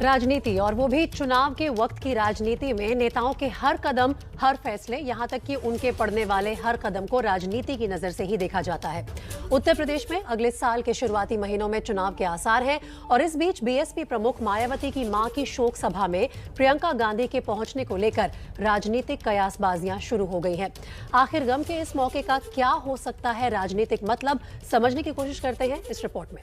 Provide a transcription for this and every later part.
राजनीति और वो भी चुनाव के वक्त की राजनीति में नेताओं के हर कदम, हर फैसले, यहां तक कि उनके पड़ने वाले हर कदम को राजनीति की नजर से ही देखा जाता है। उत्तर प्रदेश में अगले साल के शुरुआती महीनों में चुनाव के आसार हैं और इस बीच बीएसपी प्रमुख मायावती की मां की शोक सभा में प्रियंका गांधी के पहुंचने को लेकर राजनीतिक कयासबाजियां शुरू हो गई हैं। आखिर गम के इस मौके का क्या हो सकता है राजनीतिक मतलब, समझने की कोशिश करते हैं इस रिपोर्ट में।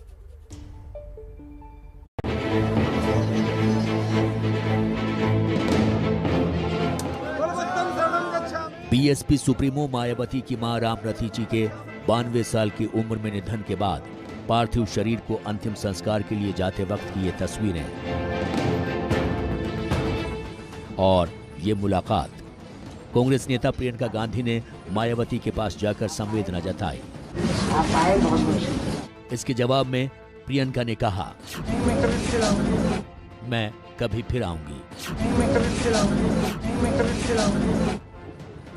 बीएसपी सुप्रीमो मायावती की मां रामरथी जी के 92 साल की उम्र में निधन के बाद पार्थिव शरीर को अंतिम संस्कार के लिए जाते वक्त की ये तस्वीरें और ये मुलाकात। कांग्रेस नेता प्रियंका गांधी ने मायावती के पास जाकर संवेदना जताई। इसके जवाब में प्रियंका ने कहा, मैं कभी फिर आऊंगी।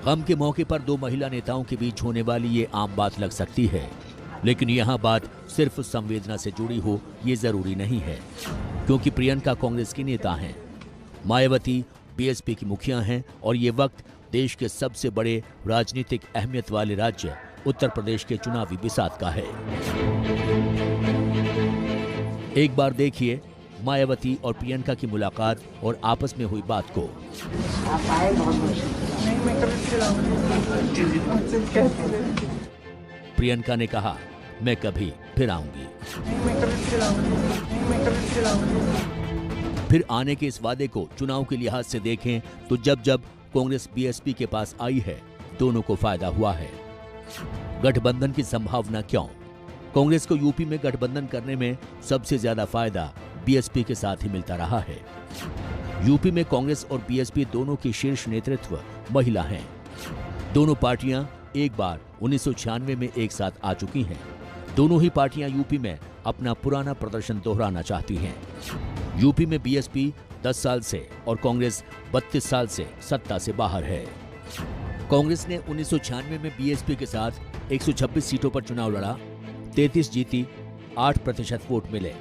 गम के मौके पर दो महिला नेताओं के बीच होने वाली ये आम बात लग सकती है, लेकिन यहाँ बात सिर्फ संवेदना से जुड़ी हो ये जरूरी नहीं है, क्योंकि प्रियंका कांग्रेस की नेता हैं, मायावती बीएसपी की मुखिया हैं और ये वक्त देश के सबसे बड़े राजनीतिक अहमियत वाले राज्य उत्तर प्रदेश के चुनावी बिसात का है। एक बार देखिए मायावती और प्रियंका की मुलाकात और आपस में हुई बात को। प्रियंका ने कहा, मैं कभी फिर आऊंगी। फिर आने के इस वादे को चुनाव के लिहाज से देखें तो जब जब कांग्रेस बीएसपी के पास आई है, दोनों को फायदा हुआ है। गठबंधन की संभावना क्यों? कांग्रेस को यूपी में गठबंधन करने में सबसे ज्यादा फायदा बीएसपी के साथ ही मिलता रहा है। यूपी में कांग्रेस और बीएसपी दोनों की शीर्ष नेतृत्व महिला हैं। दोनों पार्टियां एक बार 1996 में एक साथ आ चुकी हैं। दोनों ही पार्टियां यूपी में अपना पुराना प्रदर्शन दोहराना चाहती हैं। यूपी में बीएसपी 10 साल से और कांग्रेस 32 साल से सत्ता से बाहर है। कांग्रेस ने 1996 में बीएसपी के साथ 126 सीटों पर चुनाव लड़ा, 33 जीती, 8% वोट मिले।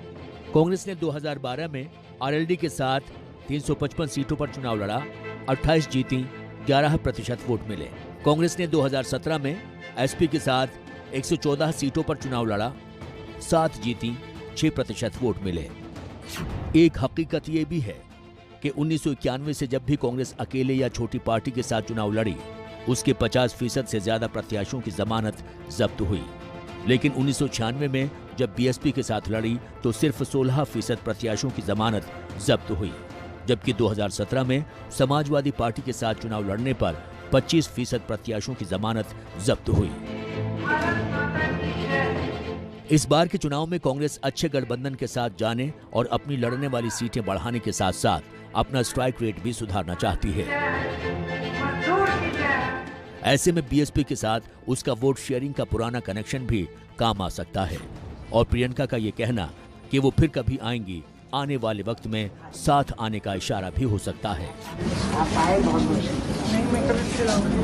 कांग्रेस ने 2012 में आरएलडी के साथ 355 सीटों पर चुनाव लड़ा, 28 जीती, 11% वोट मिले। कांग्रेस ने 2017 में एसपी के साथ 114 सीटों पर चुनाव लड़ा, 7 जीती, 6% वोट मिले। एक हकीकत ये भी है कि 1991 से जब भी कांग्रेस अकेले या छोटी पार्टी के साथ चुनाव लड़ी, उसके 50% से ज्यादा प्रत्याशियों की जमानत जब्त हुई। लेकिन 1996 में जब बीएसपी के साथ लड़ी तो सिर्फ 16% प्रत्याशियों की जमानत जब्त हुई, जबकि 2017 में समाजवादी पार्टी के साथ चुनाव लड़ने पर 25% प्रत्याशियों की जमानत जब्त हुई। इस बार के चुनाव में कांग्रेस अच्छे गठबंधन के साथ जाने और अपनी लड़ने वाली सीटें बढ़ाने के साथ साथ अपना स्ट्राइक रेट भी सुधारना चाहती है। ऐसे में बीएसपी के साथ उसका वोट शेयरिंग का पुराना कनेक्शन भी काम आ सकता है और प्रियंका का ये कहना कि वो फिर कभी आएंगी, आने वाले वक्त में साथ आने का इशारा भी हो सकता है। आप आए बहुत मुश्किल नहीं, मैं कभी चलाऊंगी।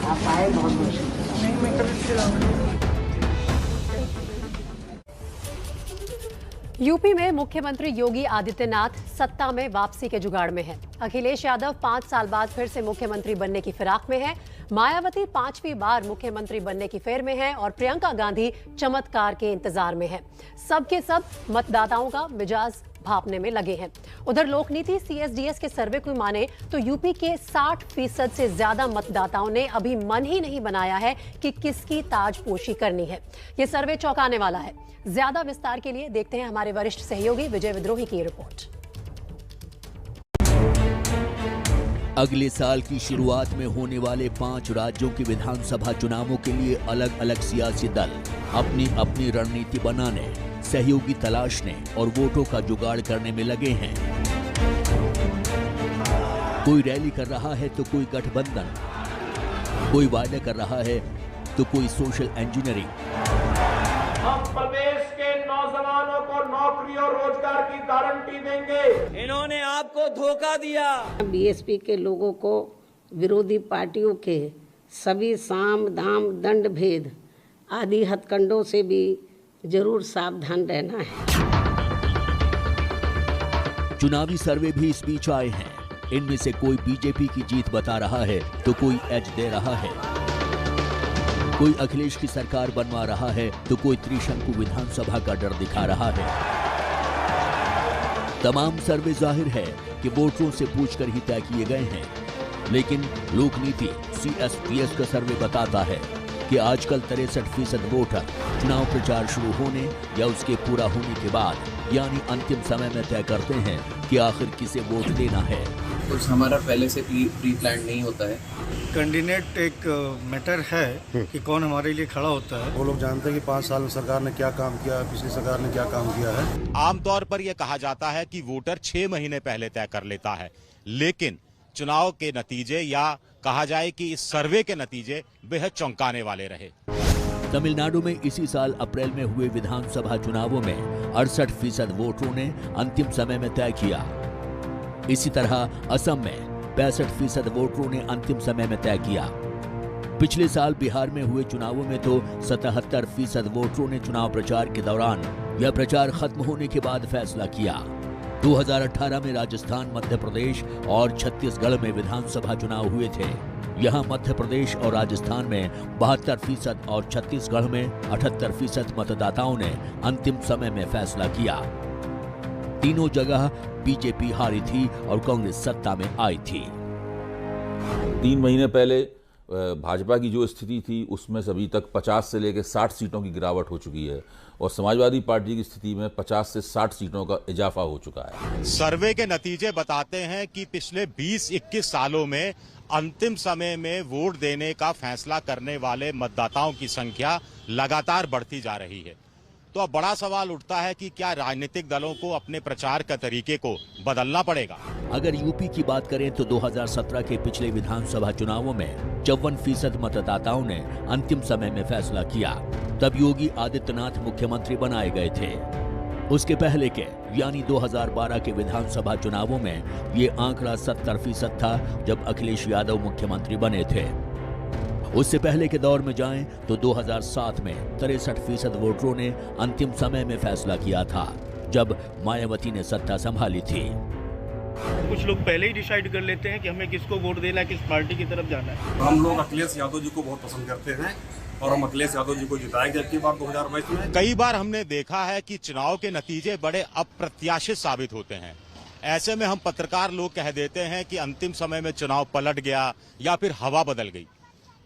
आप आए बहुत मुश्किल नहीं, मैं कभी चलाऊंगी। यूपी में मुख्यमंत्री योगी आदित्यनाथ सत्ता में वापसी के जुगाड़ में हैं। अखिलेश यादव 5 साल बाद फिर से मुख्यमंत्री बनने की फिराक में है। मायावती 5वीं बार मुख्यमंत्री बनने की फेर में है और प्रियंका गांधी चमत्कार के इंतजार में है। सबके सब मतदाताओं का मिजाज भापने में लगे हैं। उधर लोकनीति सीएसडीएस के सर्वे को माने तो यूपी के 60% से ज्यादा मतदाताओं ने अभी मन ही नहीं बनाया है कि किसकी ताजपोशी करनी है। यह सर्वे चौंकाने वाला है। ज्यादा विस्तार के लिए देखते हैं हमारे वरिष्ठ सहयोगी विजय विद्रोही की रिपोर्ट। अगले साल की शुरुआत में होने वाले 5 राज्यों के विधानसभा चुनावों के लिए अलग अलग सियासी दल अपनी अपनी रणनीति बनाने, सहयोगी तलाशने और वोटों का जुगाड़ करने में लगे हैं। कोई रैली कर रहा है तो कोई गठबंधन, कोई वायदे कर रहा है तो कोई सोशल इंजीनियरिंग। हम प्रदेश के नौजवानों को नौकरी और रोजगार की गारंटी देंगे। इन्होंने आपको धोखा दिया। बीएसपी के लोगों को विरोधी पार्टियों के सभी साम दाम दंड भेद आदि हथकंडों से भी जरूर सावधान रहना है। चुनावी सर्वे भी इस बीच आए हैं। इनमें से कोई बीजेपी की जीत बता रहा है तो कोई एज दे रहा है। कोई अखिलेश की सरकार बनवा रहा है तो कोई त्रिशंकु विधानसभा का डर दिखा रहा है। तमाम सर्वे जाहिर है कि वोटरों से पूछकर ही तय किए गए हैं, लेकिन लोकनीति CSPS का सर्वे बताता है कि आजकल 63% वोटर चुनाव प्रचार शुरू होने या उसके पूरा होने के बाद यानी अंतिम समय में तय करते हैं कि आखिर किसे वोट देना है। कुछ हमारा पहले से प्री प्लान नहीं होता है। कैंडिडेट एक मैटर है कि कौन हमारे लिए खड़ा होता है। वो लोग जानते हैं कि 5 साल में सरकार ने क्या काम किया, पिछली सरकार ने क्या काम किया है। आमतौर पर यह कहा जाता है कि वोटर 6 महीने पहले तय कर लेता है, लेकिन चुनाव के नतीजे या कहा जाए कि इस सर्वे के नतीजे बेहद चौंकाने वाले रहे। तमिलनाडु में इसी साल अप्रैल में हुए विधानसभा चुनावों में 68% वोटरों ने अंतिम समय में तय किया। इसी तरह असम में 65% वोटरों ने अंतिम समय में तय किया। पिछले साल बिहार में हुए चुनावों में तो 77% वोटरों ने चुनाव प्रचार के दौरान या प्रचार खत्म होने के बाद फैसला किया। 2018 में राजस्थान, मध्य प्रदेश और छत्तीसगढ़ में विधानसभा चुनाव हुए थे। यहां मध्य प्रदेश और राजस्थान में 72% और छत्तीसगढ़ में 78% मतदाताओं ने अंतिम समय में फैसला किया। तीनों जगह बीजेपी हारी थी और कांग्रेस सत्ता में आई थी। 3 महीने पहले भाजपा की जो स्थिति थी उसमें से अभी तक 50 से लेकर 60 सीटों की गिरावट हो चुकी है और समाजवादी पार्टी की स्थिति में 50 से 60 सीटों का इजाफा हो चुका है। सर्वे के नतीजे बताते हैं कि पिछले 20-21 सालों में अंतिम समय में वोट देने का फैसला करने वाले मतदाताओं की संख्या लगातार बढ़ती जा रही है। तो अब बड़ा सवाल उठता है कि क्या राजनीतिक दलों को अपने प्रचार के तरीके को बदलना पड़ेगा। अगर यूपी की बात करें तो 2017 के पिछले विधानसभा चुनावों में 54% मतदाताओं ने अंतिम समय में फैसला किया। तब योगी आदित्यनाथ मुख्यमंत्री बनाए गए थे। उसके पहले के यानी 2012 के विधानसभा चुनावों में ये आंकड़ा 70% था जब अखिलेश यादव मुख्यमंत्री बने थे। उससे पहले के दौर में जाएं तो 2007 में 63% वोटरों ने अंतिम समय में फैसला किया था जब मायावती ने सत्ता संभाली थी। कुछ लोग पहले ही डिसाइड कर लेते हैं कि हमें किसको वोट देना है, किस पार्टी की तरफ जाना है। हम लोग अखिलेश यादव जी को बहुत पसंद करते हैं और हम अखिलेश यादव जी को जिताएंगे अगली बार 2022 में। कई बार हमने देखा है कि चुनाव के नतीजे बड़े अप्रत्याशित साबित होते हैं। ऐसे में हम पत्रकार लोग कह देते हैं कि अंतिम समय में चुनाव पलट गया या फिर हवा बदल गई,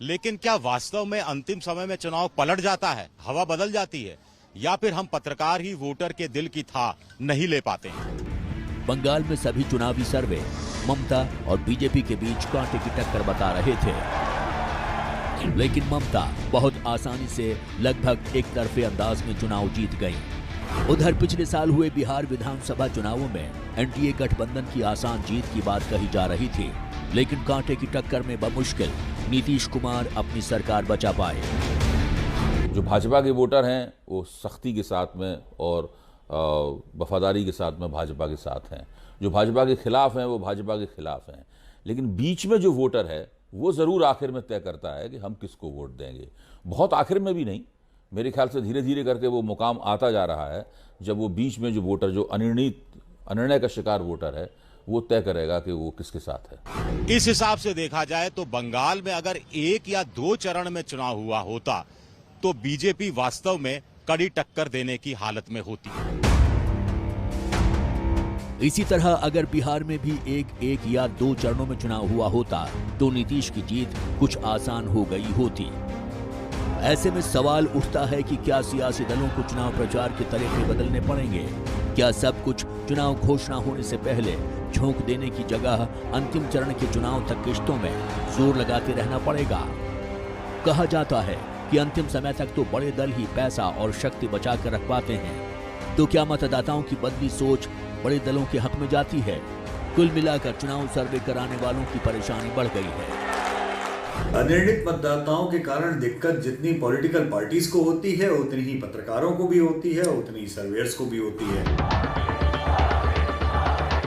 लेकिन क्या वास्तव में अंतिम समय में चुनाव पलट जाता है, हवा बदल जाती है, या फिर हम पत्रकार ही वोटर के दिल की था नहीं ले पाते हैं? बंगाल में सभी चुनावी सर्वे ममता और बीजेपी के बीच कांटे की टक्कर बता रहे थे, लेकिन ममता बहुत आसानी से लगभग एक तरफे अंदाज में चुनाव जीत गई। उधर पिछले साल हुए बिहार विधानसभा चुनावों में एनडीए गठबंधन की आसान जीत की बात कही जा रही थी, लेकिन कांटे की टक्कर में बमुश्किल नीतीश कुमार अपनी सरकार बचा पाए। जो भाजपा के वोटर हैं वो सख्ती के साथ में और वफादारी के साथ में भाजपा के साथ हैं। जो भाजपा के खिलाफ हैं वो भाजपा के खिलाफ हैं, लेकिन बीच में जो वोटर है वो ज़रूर आखिर में तय करता है कि हम किसको वोट देंगे। बहुत आखिर में भी नहीं, मेरे ख्याल से धीरे धीरे करके वो मुकाम आता जा रहा है जब वो बीच में जो वोटर, जो अनिर्णय का शिकार वोटर है, वो तय करेगा कि वो किसके साथ है। इस हिसाब से देखा जाए तो बंगाल में अगर 1 या 2 चरण में चुनाव हुआ होता तो बीजेपी वास्तव में कड़ी टक्कर देने की हालत में होती। इसी तरह अगर बिहार में भी 1 या 2 चरणों में चुनाव हुआ होता तो नीतीश की जीत कुछ आसान हो गई होती। ऐसे में सवाल उठता है कि क्या सियासी दलों को चुनाव प्रचार के तरीके बदलने पड़ेंगे? क्या सब कुछ चुनाव घोषणा होने से पहले झोंक देने की जगह अंतिम चरण के चुनाव तक किश्तों में जोर लगाते रहना पड़ेगा? कहा जाता है कि अंतिम समय तक तो बड़े दल ही पैसा और शक्ति बचा कर रख पाते हैं। तो क्या मतदाताओं की बदली सोच बड़े दलों के हक में जाती है? कुल मिलाकर चुनाव सर्वे कराने वालों की परेशानी बढ़ गई है। अनिर्णित मतदाताओं के कारण दिक्कत जितनी पॉलिटिकल पार्टीज को होती है उतनी ही पत्रकारों को भी होती है, उतनी ही सर्वेयर्स को भी होती है।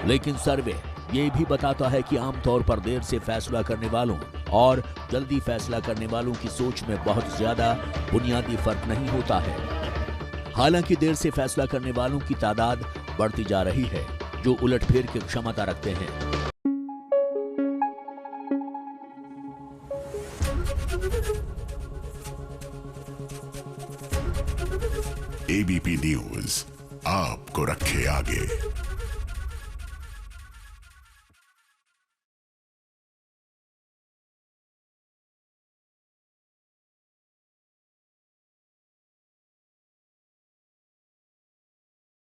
लेकिन सर्वे ये भी बताता है कि आमतौर पर देर से फैसला करने वालों और जल्दी फैसला करने वालों की सोच में बहुत ज्यादा बुनियादी फर्क नहीं होता है। हालांकि देर से फैसला करने वालों की तादाद बढ़ती जा रही है, जो उलटफेर की क्षमता रखते हैं। एबीपी न्यूज आपको रखे आगे।